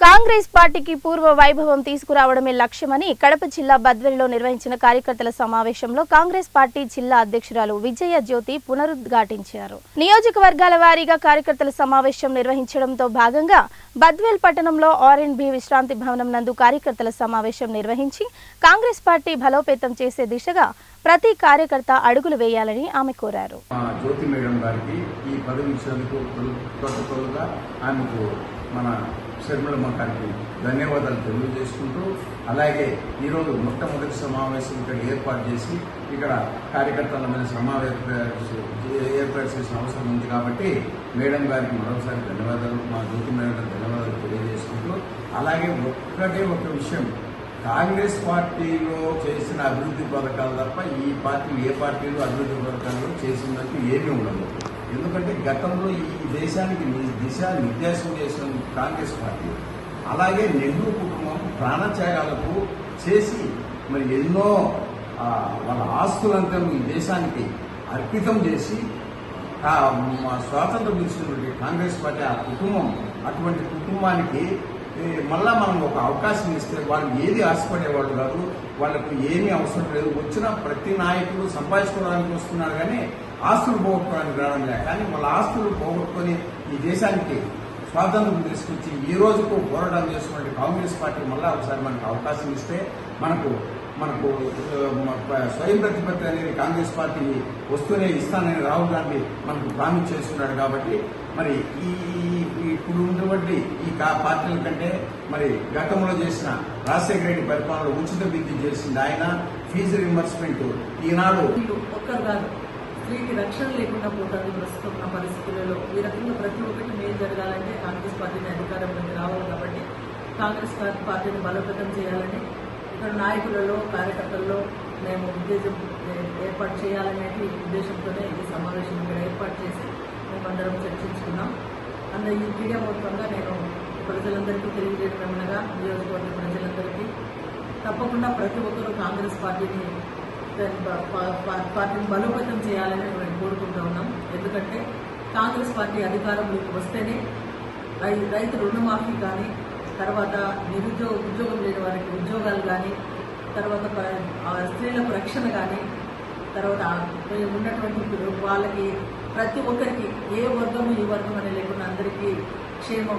కాంగ్రెస్ పార్టీకి పూర్వ వైభవం తీసుకురావడమే లక్ష్యమని కడప జిల్లా బద్వేలులో నిర్వహించిన కార్యకర్తల సమావేశంలో కాంగ్రెస్ పార్టీ జిల్లా అధ్యక్షురాలు విజయ జ్యోతి పునరుద్ఘాటించారు. నియోజకవర్గాల వారీగా కార్యకర్తల సమావేశం నిర్వహించడంతో భాగంగా బద్వేల్ పట్టణంలో ఆర్ఎండ్బి విశ్రాంతి భవనం నందు కార్యకర్తల సమావేశం నిర్వహించి కాంగ్రెస్ పార్టీ బలోపేతం చేసే దిశగా ప్రతి కార్యకర్త అడుగులు వేయాలని ఆమె కోరారు. జ్యోతి మేడం గారికి ఈ పదవి ఇచ్చినందుకు కృతజ్ఞతలుగా ఆమెకు మన శర్మలమ్మ గారికి ధన్యవాదాలు తెలియజేసుకుంటూ, అలాగే ఈరోజు మొట్టమొదటి సమావేశం ఇక్కడ ఏర్పాటు చేసి ఇక్కడ కార్యకర్తల మీద ఏర్పాటు చేసిన అవసరం ఉంది కాబట్టి మేడం గారికి మరోసారి ధన్యవాదాలు, మా జ్యోతి మేడం గారికి ధన్యవాదాలు తెలియజేసుకుంటూ, అలాగే ఒక విషయం, కాంగ్రెస్ పార్టీలో చేసిన అభివృద్ధి పథకాలు తప్ప ఈ పార్టీ ఏ పార్టీలో అభివృద్ధి పథకాలు చేసినట్టు ఏమీ ఉండదు. ఎందుకంటే గతంలో ఈ దేశానికి నిర్దేశం చేసిన కాంగ్రెస్ పార్టీ, అలాగే నెహ్రూ కుటుంబం ప్రాణత్యాగాలకు చేసి మరి ఎన్నో వాళ్ళ ఆస్తులంతా ఈ దేశానికి అర్పితం చేసి స్వాతంత్రం ఇచ్చినటువంటి కాంగ్రెస్ పార్టీ ఆ కుటుంబం, అటువంటి కుటుంబానికి మళ్ళా మనం ఒక అవకాశం ఇస్తే వాళ్ళు ఏది ఆశపడేవాళ్ళు కాదు, వాళ్ళకు ఏమీ అవసరం లేదు. వచ్చిన ప్రతి నాయకుడు సంపాదించుకోవడానికి వస్తున్నారు కానీ ఆస్తులు పోగొట్టుకోవడానికి రావడం లేదు. కానీ వాళ్ళ ఆస్తులు పోగొట్టుకొని ఈ దేశానికి స్వాతంత్రం తీసుకొచ్చి ఈ రోజుకు పోరాటం చేస్తున్న కాంగ్రెస్ పార్టీ మళ్ళా ఒకసారి మనకు అవకాశం ఇస్తే మనకు స్వయం ప్రతిపత్తి అనేది కాంగ్రెస్ పార్టీ వస్తూనే ఇస్తానని రాహుల్ గాంధీ మనకు ప్రామిస్ చేస్తున్నాడు. కాబట్టి మరి ఇప్పుడు ఉన్నటువంటి ఈ పార్టీల కంటే మరి గతంలో చేసిన రాజశేఖర రెడ్డి పరిపాలనలో ఉచిత విద్య చేసింది ఆయన, ఫీజు రింబర్స్మెంట్ ఈనాడు ఒక్కరు కాదు, స్త్రీకి రక్షణ లేకుండా పోతుంది ప్రస్తుతం ఉన్న పరిస్థితులలో. ఈ రకంగా ప్రతి ఒక్కటి మేలు జరగాలంటే కాంగ్రెస్ పార్టీని అధికారంలోకి రావాలి. కాబట్టి కాంగ్రెస్ పార్టీని బలోపేతం చేయాలని ఇక్కడ నాయకులలో కార్యకర్తల్లో మేము ఉద్దేశం ఏర్పాటు చేయాలనే ఉద్దేశంతోనే ఈ సమావేశం ఇక్కడ ఏర్పాటు చేసి మేమందరం చర్చించుకున్నాం. ఈ మీడియా మూలంగా నేను ప్రజలందరికీ తెలియజేయడం ఏమనగా, నియోజకవర్గ ప్రజలందరికీ తప్పకుండా ప్రతి ఒక్కరూ కాంగ్రెస్ పార్టీని బలోపేతం చేయాలని మేము కోరుకుంటూ ఉన్నాం. ఎందుకంటే కాంగ్రెస్ పార్టీ అధికారంలోకి వస్తేనే రైతు రుణమాఫీ కానీ, తర్వాత ఉద్యోగం లేని వారికి ఉద్యోగాలు కానీ, తర్వాత స్త్రీలకు రక్షణ కానీ, తర్వాత ఉన్నటువంటి వాళ్ళకి ప్రతి ఒక్కరికి ఏ వర్గము ఈ వర్గం అని లేకుండా అందరికీ క్షేమం